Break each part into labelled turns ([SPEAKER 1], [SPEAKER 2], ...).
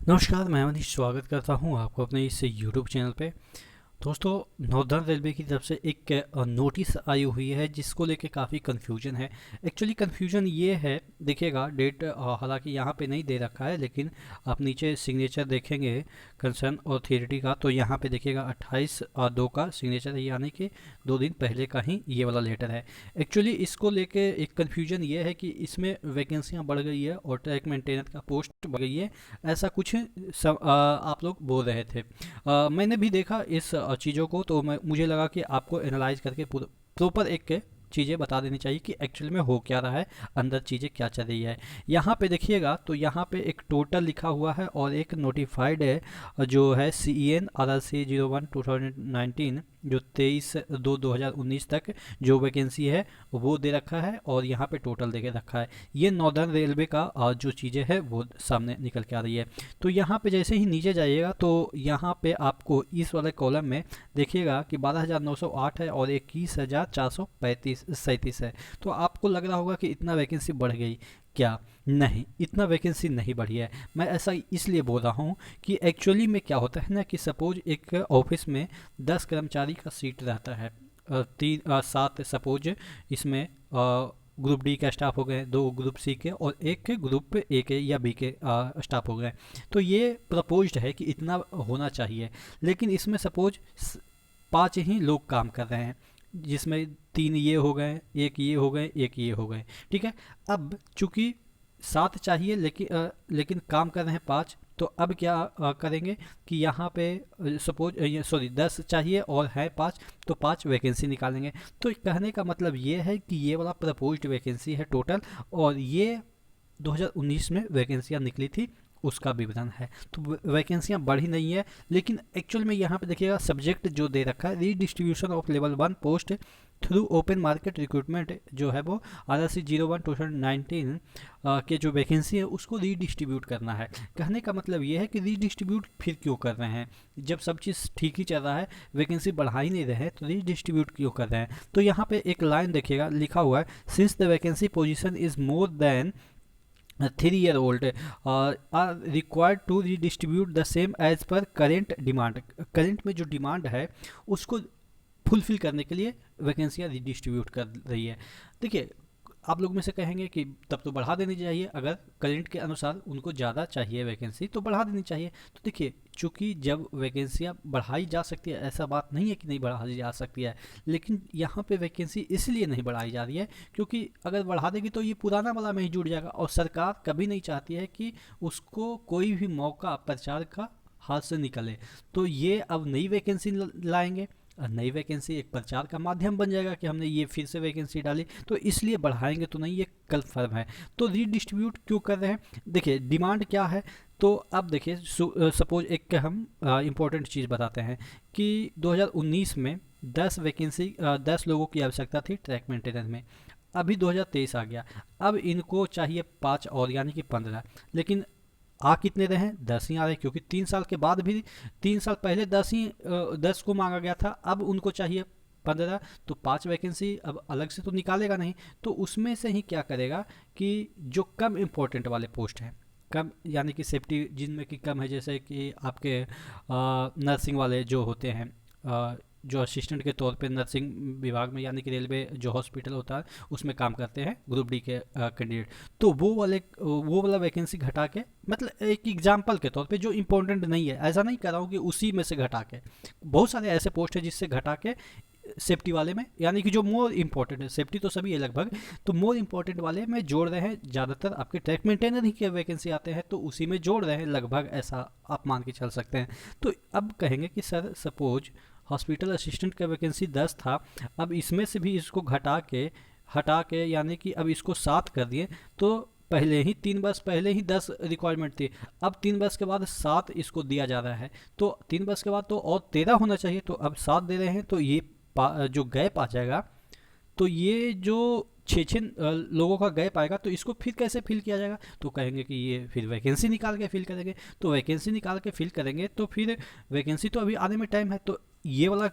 [SPEAKER 1] नमस्कार, मैं मनीष स्वागत करता हूं आपको अपने इस यूट्यूब चैनल पे। दोस्तों, नॉर्दर्न रेलवे की तरफ से एक नोटिस आई हुई है जिसको लेके काफ़ी कन्फ्यूजन है। एक्चुअली कन्फ्यूजन ये है, देखिएगा डेट हालांकि यहाँ पे नहीं दे रखा है, लेकिन आप नीचे सिग्नेचर देखेंगे कंसर्न अथॉरिटी का, तो यहाँ पे देखिएगा 28/2 का सिग्नेचर है, यानी कि 2 दिन पहले का ही ये वाला लेटर है। एक्चुअली इसको लेके एक कन्फ्यूजन ये है कि इसमें वैकेंसियाँ बढ़ गई है और ट्रैक मेंटेनर का पोस्ट बढ़ गई है, ऐसा कुछ आप लोग बोल रहे थे। मैंने भी देखा इस चीज़ों को, तो मुझे लगा कि आपको एनालाइज करके प्रॉपर एक चीज़ें बता देनी चाहिए कि एक्चुअल में हो क्या रहा है, अंदर चीज़ें क्या चल रही है। यहाँ पे देखिएगा तो यहाँ पे एक टोटल लिखा हुआ है और एक नोटिफाइड है जो है CEN RRC 01/2019, जो 23/2/2019 तक जो वैकेंसी है वो दे रखा है, और यहाँ पे टोटल दे के रखा है। ये नॉर्दर्न रेलवे का जो चीज़ें है वो सामने निकल के आ रही है। तो यहाँ पे जैसे ही नीचे जाइएगा तो यहाँ पे आपको इस वाले कॉलम में देखिएगा कि 12,908 है और 21,437 है। तो आपको लग रहा होगा कि इतना वैकेंसी बढ़ गई क्या? नहीं, इतना वैकेंसी नहीं बढ़ी है। मैं ऐसा इसलिए बोल रहा हूँ कि एक्चुअली में क्या होता है ना, कि सपोज एक ऑफिस में 10 कर्मचारी का सीट रहता है, 7 सपोज इसमें ग्रुप डी का स्टाफ हो गए, 2 ग्रुप सी के और एक ग्रुप ए के या बी के स्टाफ हो गए। तो ये प्रपोज्ड है कि इतना होना चाहिए, लेकिन इसमें सपोज 5 ही लोग काम कर रहे हैं, जिसमें 3 ये हो गए, एक ये हो गए, एक ये हो गए। ठीक है, अब चूंकि 7 चाहिए लेकिन काम कर रहे हैं 5, तो अब क्या करेंगे कि यहाँ पे सपोज सॉरी 10 चाहिए और है 5, तो 5 वैकेंसी निकालेंगे। तो कहने का मतलब ये है कि ये वाला प्रपोज्ड वैकेंसी है टोटल, और ये 2019 में वैकेंसियाँ निकली थी उसका विवरण है। तो वैकेंसियाँ बढ़ी नहीं है, लेकिन एक्चुअल में यहाँ पे देखिएगा सब्जेक्ट जो दे रखा है, redistribution of level 1 post through open market recruitment, जो है वो RRC 01/2019 के जो वैकेंसी है उसको रीडिस्ट्रीब्यूट करना है। कहने का मतलब ये है कि रीडिस्ट्रीब्यूट फिर क्यों कर रहे हैं, जब सब चीज़ ठीक ही चल रहा है, वैकेंसी बढ़ा ही नहीं रहे हैं, तो रीडिस्ट्रीब्यूट क्यों कर रहे हैं? तो यहाँ पे एक लाइन देखिएगा लिखा हुआ है, since the vacancy position is more than 3 year old are required to redistribute the same as per current demand। Current में जो डिमांड है उसको फुलफिल करने के लिए वैकेंसियाँ रिडिस्ट्रीब्यूट कर रही है। देखिए, आप लोग में से कहेंगे कि तब तो बढ़ा देनी चाहिए, अगर करंट के अनुसार उनको ज़्यादा चाहिए वैकेंसी तो बढ़ा देनी चाहिए। तो देखिए, चूँकि जब वैकेंसियाँ बढ़ाई जा सकती है, ऐसा बात नहीं है कि नहीं बढ़ाई जा सकती है, लेकिन यहाँ पे वैकेंसी इसलिए नहीं बढ़ाई जा रही है क्योंकि अगर बढ़ा देगी तो ये पुराना वाला में ही जुड़ जाएगा, और सरकार कभी नहीं चाहती है कि उसको कोई भी मौका प्रचार का हाथ से निकले। तो ये अब नई वैकेंसी लाएंगे, नई वैकेंसी एक प्रचार का माध्यम बन जाएगा कि हमने ये फिर से वैकेंसी डाली, तो इसलिए बढ़ाएंगे तो नहीं, ये कंफर्म है। तो रीडिस्ट्रीब्यूट क्यों कर रहे हैं? देखिए, डिमांड क्या है, तो अब देखिए सपोज एक हम इम्पोर्टेंट चीज़ बताते हैं कि 2019 में 10 वैकेंसी 10 लोगों की आवश्यकता थी ट्रैक मेंटेनेंस में। अभी 2023 आ गया, अब इनको चाहिए 5 और, यानी कि 15, लेकिन आ कितने रहे हैं? 10 ही आ रहे, क्योंकि 3 साल के बाद भी 3 साल पहले 10 को मांगा गया था, अब उनको चाहिए 15, तो 5 वैकेंसी अब अलग से तो निकालेगा नहीं। तो उसमें से ही क्या करेगा कि जो कम इम्पोर्टेंट वाले पोस्ट हैं, कम यानी कि सेफ्टी जिनमें कि कम है, जैसे कि आपके नर्सिंग वाले जो होते हैं, जो असिस्टेंट के तौर पे नर्सिंग विभाग में, यानी कि रेलवे जो हॉस्पिटल होता है उसमें काम करते हैं ग्रुप डी के कैंडिडेट, तो वो वाला वैकेंसी घटा के, मतलब एक एग्जाम्पल के तौर पे जो इंपॉर्टेंट नहीं है, ऐसा नहीं कर रहा हूँ कि उसी में से घटा के, बहुत सारे ऐसे पोस्ट है जिससे घटा के सेफ्टी वाले में, यानी कि जो मोर इंपॉर्टेंट है, सेफ्टी तो सभी है लगभग, तो मोर इंपॉर्टेंट वाले में जोड़ रहे हैं। ज़्यादातर आपके ट्रैक मेंटेनर ही के वैकेंसी आते हैं तो उसी में जोड़ रहे हैं लगभग, ऐसा आप मान के चल सकते हैं। तो अब कहेंगे कि सर सपोज हॉस्पिटल असिस्टेंट का वैकेंसी 10 था, अब इसमें से भी इसको हटा के यानी कि अब इसको 7 कर दिए, तो पहले ही 3 वर्ष पहले ही 10 रिक्वायरमेंट थी, अब 3 वर्ष के बाद 7 इसको दिया जा रहा है, तो 3 वर्ष के बाद तो और 13 होना चाहिए, तो अब 7 दे रहे हैं, तो ये जो गैप आ जाएगा, तो ये जो छः छः लोगों का गैप आएगा, तो इसको फिर कैसे फिल किया जाएगा? तो कहेंगे कि ये फिर वैकेंसी निकाल के फिल करेंगे, तो वैकेंसी निकाल के फिल करेंगे तो फिर वैकेंसी तो अभी आने में टाइम है, तो ये वाला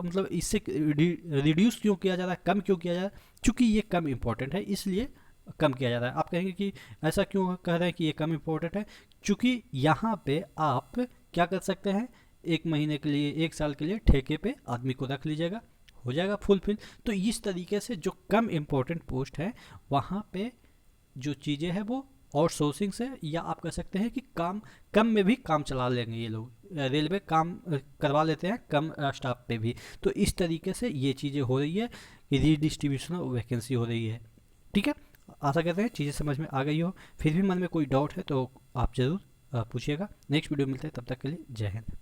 [SPEAKER 1] मतलब इससे रिड्यूस क्यों किया जा रहा है, कम क्यों किया जा रहा है? चूँकि ये कम इम्पोर्टेंट है इसलिए कम किया जा रहा है। आप कहेंगे कि ऐसा क्यों कह रहे हैं कि ये कम इम्पोर्टेंट है? चूँकि यहाँ पे आप क्या कर सकते हैं, 1 महीने के लिए, 1 साल के लिए ठेके पे आदमी को रख लीजिएगा, हो जाएगा फुलफिल। तो इस तरीके से जो कम इम्पोर्टेंट पोस्ट है वहाँ पे जो चीज़ें हैं वो आउटसोर्सिंग से, या आप कह सकते हैं कि काम कम में भी काम चला लेंगे ये लोग, रेलवे काम करवा लेते हैं कम स्टाफ पे भी। तो इस तरीके से ये चीज़ें हो रही है कि रीडिस्ट्रीब्यूशन ऑफ वैकेंसी हो रही है। ठीक है, आशा करते हैं चीज़ें समझ में आ गई हो। फिर भी मन में कोई डाउट है तो आप ज़रूर पूछिएगा। नेक्स्ट वीडियो मिलते हैं, तब तक के लिए जय हिंद।